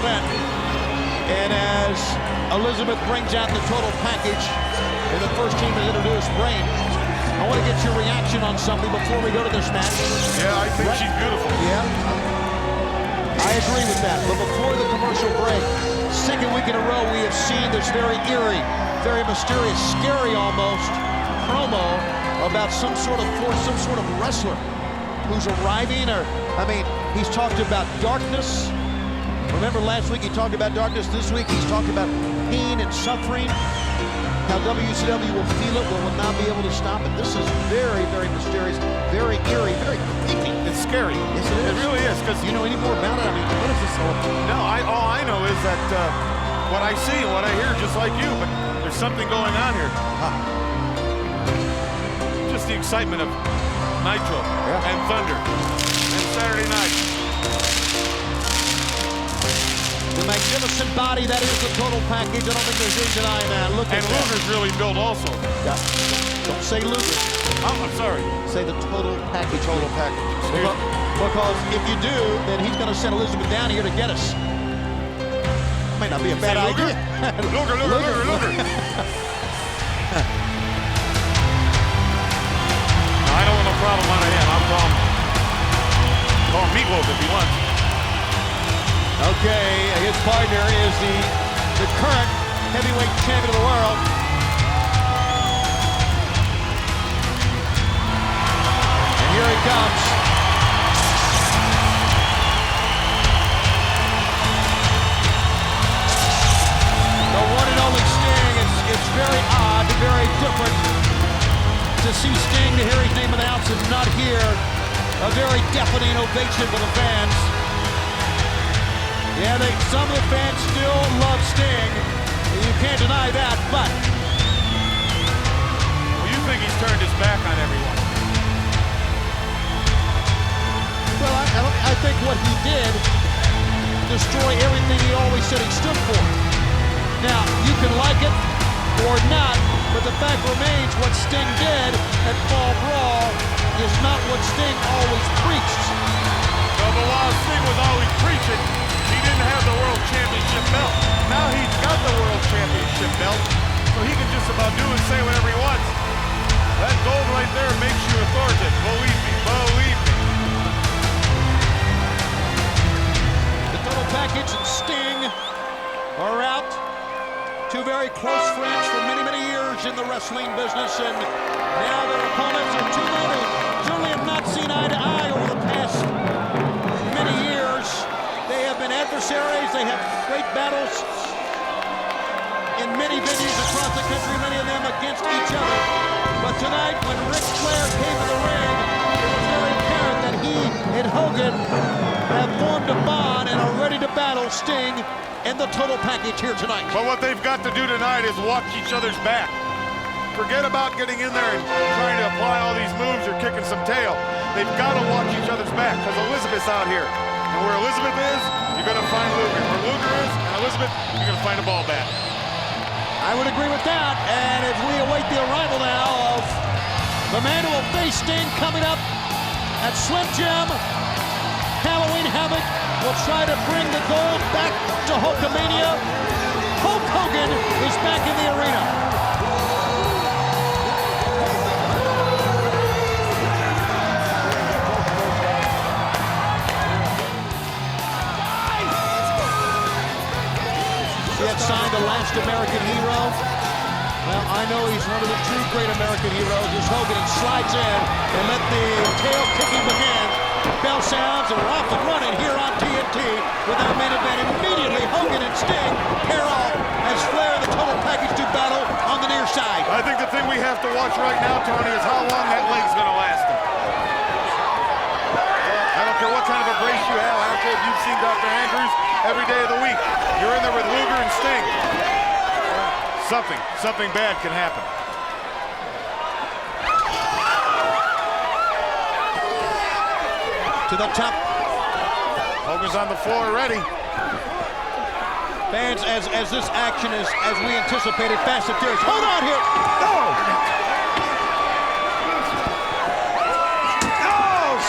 event. And as Elizabeth brings out the total package, and the first team is introduced, Brain, I want to get your reaction on something before we go to this match. Yeah, I think she's beautiful. Yeah, I agree with that. But before the commercial break, second week in a row, we have seen this very eerie, very mysterious, scary almost promo about some sort of force, some sort of wrestler who's arriving, or, I mean, he's talked about darkness. Remember last week he talked about darkness. This week he's talked about pain and suffering. How WCW will feel it, but will not be able to stop it. This is very, very mysterious, very eerie, very creepy. It's scary. Yes, it is. It really is. Because you know any more about it? I mean, what is this all about? No, all I know is that what I see and what I hear, just like you, but there's something going on here. Just the excitement of Nitro and Thunder and Saturday night. The magnificent body, that is the total package. I don't think there's any denying that. Look at and that. Luger's really built also. Yeah. Don't say Luger. Oh, I'm sorry. Say the total package. Total package. Because if you do, then he's going to send Elizabeth down here to get us. Might not be a bad idea. Luger. I don't want no problem out of him. I'll call him Meatloaf if he wants. Okay, his partner is the current heavyweight champion of the world. And here he comes. The one and only Sting. It's very odd, very different to see Sting, to hear his name announced, and not hear a very deafening ovation for the fans. Yeah, some of the fans still love Sting. You can't deny that, but... Well, you think he's turned his back on everyone? Well, I think what he did destroy everything he always said he stood for. Now, you can like it or not, but the fact remains what Sting did at Fall Brawl is not what Sting always preached. Well, the while Sting was always preaching, he didn't have the World Championship belt. Now he's got the World Championship belt, so he can just about do and say whatever he wants. That gold right there makes you authoritative. Believe me, believe me. The total package and Sting are out. Two very close friends for many, many years in the wrestling business, and now their opponents are two men who certainly have not seen eye to eye over the past many years. They have been adversaries. They have great battles in many venues across the country, many of them against each other. But tonight, when Ric Flair came to the ring, it was very apparent that he and Hogan have formed a bond and are ready to battle Sting and the total package here tonight. But what they've got to do tonight is watch each other's back. Forget about getting in there and trying to apply all these moves or kicking some tail. They've got to watch each other's back, because Elizabeth's out here. And where Elizabeth is, you're going to find Luger. Where Luger is and Elizabeth, you're going to find a ball bat. I would agree with that. And as we await the arrival now of the man who will face Sting coming up at Slim Jim, Halloween Havoc will try to bring the gold back to Hulkamania. Hulk Hogan is back in the arena. He had signed the last American hero. Well, I know he's one of the two great American heroes as Hogan slides in and let the tail kicking begin. Bell sounds and we're off and running here on TNT with our main event. Immediately, Hogan and Sting pair off as Flair and the total package do battle on the near side. I think the thing we have to watch right now, Tony, is how long that leg's going to last him. I don't care what kind of a brace you have. I don't care if you've seen Dr. Andrews every day of the week. You're in there with Luger and Sting. Something bad can happen. To the top. Hogan's on the floor ready. Fans, as this action is, as we anticipated, fast and furious. Hold on here. Oh,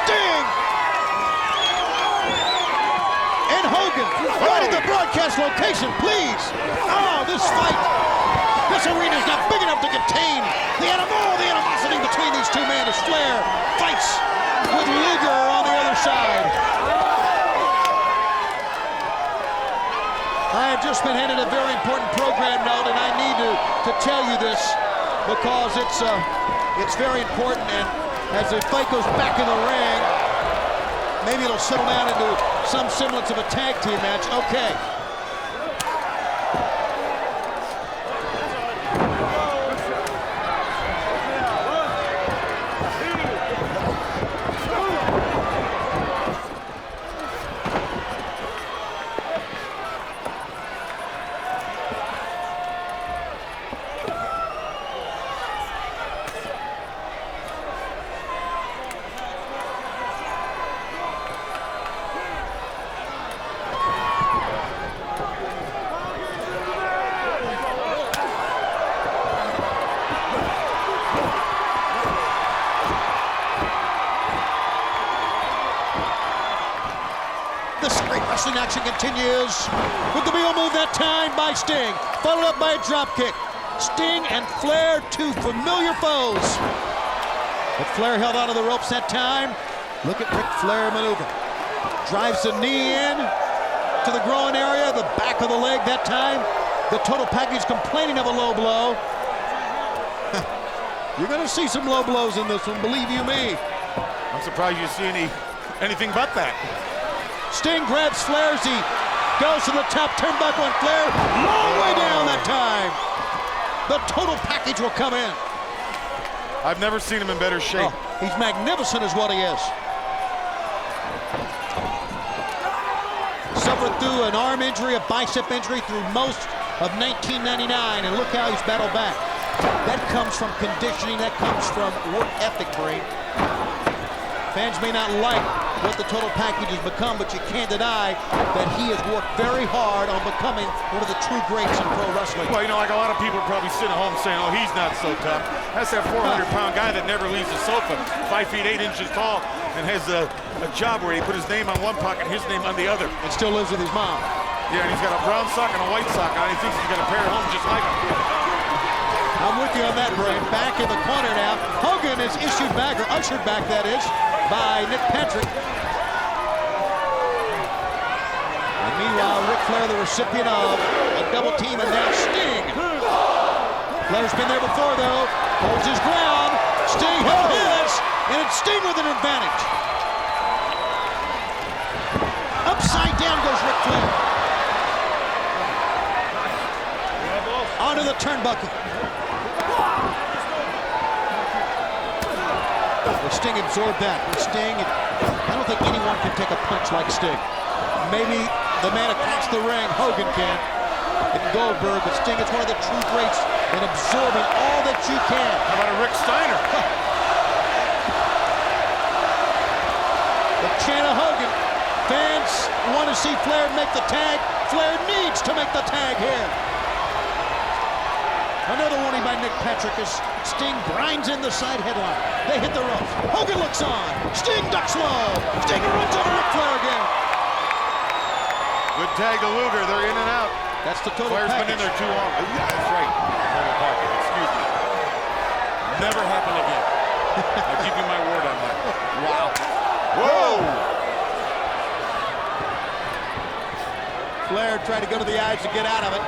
Sting! And Hogan, right at the broadcast. best location, please. Oh, this fight. This arena is not big enough to contain the animosity between these two men as Flair fights with Luger on the other side. I have just been handed a very important program note, and I need to tell you this because it's very important. And as the fight goes back in the ring, maybe it'll settle down into some semblance of a tag team match. Okay. This great wrestling action continues with the wheel move that time by Sting, followed up by a drop kick. Sting and Flair, two familiar foes. But Flair held onto the ropes that time. Look at Ric Flair maneuver. Drives the knee in to the groin area, the back of the leg that time. The total package complaining of a low blow. You're gonna see some low blows in this one, believe you me. I'm surprised you see anything but that. Sting grabs Flair as he goes to the top turnbuckle, and Flair long way down that time. The total package will come in. I've never seen him in better shape. Oh, he's magnificent is what he is. Suffered through an arm injury, a bicep injury through most of 1999, and look how he's battled back. That comes from conditioning, that comes from work ethic, Brain. Fans may not like what the total package has become, but you can't deny that he has worked very hard on becoming one of the true greats in pro wrestling. Well, you know, like a lot of people are probably sitting at home saying, oh, he's not so tough. That's that 400-pound guy that never leaves the sofa, 5 feet 8 inches tall, and has a job where he put his name on one pocket and his name on the other. And still lives with his mom. Yeah, and he's got a brown sock and a white sock on. He thinks he's got a pair at home just like him. I'm with you on that, Brain. Back in the corner now. Hogan is issued back, or ushered back, that is, by Nick Patrick. And meanwhile, Ric Flair, the recipient of a double team, and now Sting. Flair's been there before, though. Holds his ground. Sting held his, and it's Sting with an advantage. Upside down goes Ric Flair. Onto the turnbuckle. Sting absorbed that. Sting, I don't think anyone can take a punch like Sting. Maybe the man across the ring, Hogan can, and Goldberg, but Sting is one of the true greats in absorbing all that you can. How about a Rick Steiner? The chant of Hogan. Fans want to see Flair make the tag. Flair needs to make the tag here. Another warning by Nick Patrick as Sting grinds in the side headlock. They hit the ropes. Hogan looks on. Sting ducks low. Sting runs over Ric Flair again. Good tag to Luger. They're in and out. That's the total Flair's package. been in there too long. That's right. Total package. Excuse me. Never happen again. I give you my word on that. Wow. Whoa! Flair tried to go to the eyes to get out of it.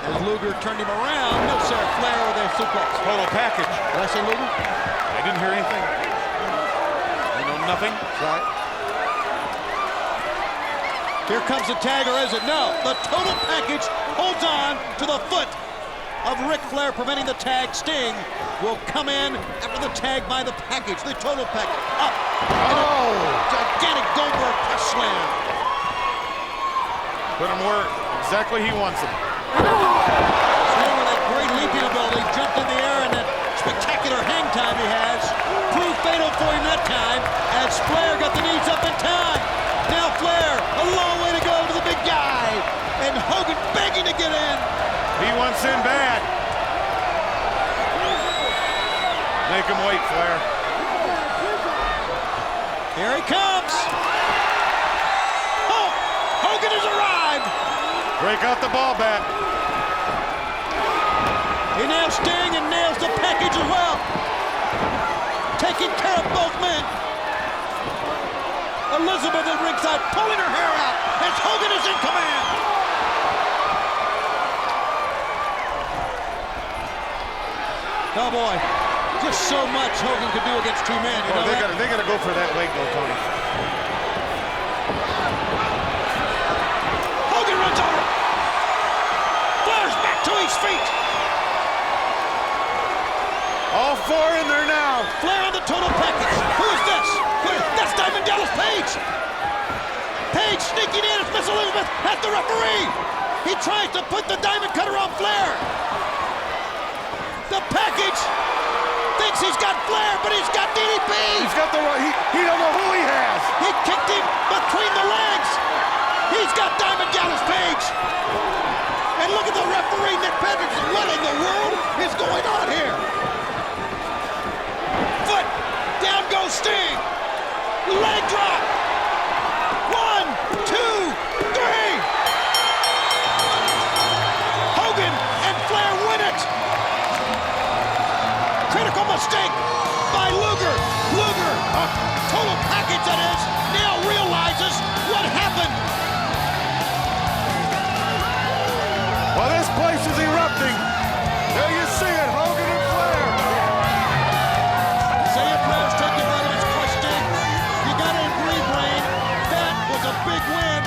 As Luger turned him around, no sir, Flair with a suplex. Total package. Did I say Luger? I didn't hear anything. I know nothing. Right. Here comes the tag, or is it? No. The total package holds on to the foot of Ric Flair, preventing the tag. Sting will come in after the tag by the package. The total package up. Oh! Gigantic Goldberg press slam. Put him where exactly he wants him. Sting with that great leaping ability, jumped in the air, and that spectacular hang time he has proved fatal for him that time as Flair got the knees up in time. Now Flair, a long way to go to the big guy, and Hogan begging to get in. He wants in bad. Make him wait, Flair. Here he comes. Oh, Hogan is Break out the ball bat. He nails Sting and nails the package as well. Taking care of both men. Elizabeth at ringside pulling her hair out as Hogan is in command. Oh boy, just so much Hogan could do against two men. You know they gotta go for that leg though, Tony. Hogan runs over. Flair's back to his feet. All four in there now. Flair on the total package. Who is this? That's Diamond Dallas Page. Page sneaking in as Miss Elizabeth at the referee. He tries to put the diamond cutter on Flair. The package thinks he's got Flair, but he's got DDP. He's got the right. He don't know who he has. He kicked him between the legs. He's got Diamond Dallas Page. And look at the referee, Nick Hendricks. What in the world is going on here? Foot. Down goes Sting. Leg drop. 1, 2, 3. Hogan and Flair win it. Critical mistake by Luger. Luger, total package that is, now realizes what happened. Well, this place is erupting. There you see it, Hogan and Flair. Say your prayers, take your vitamins, crush Sting. You gotta agree, Brain. That was a big win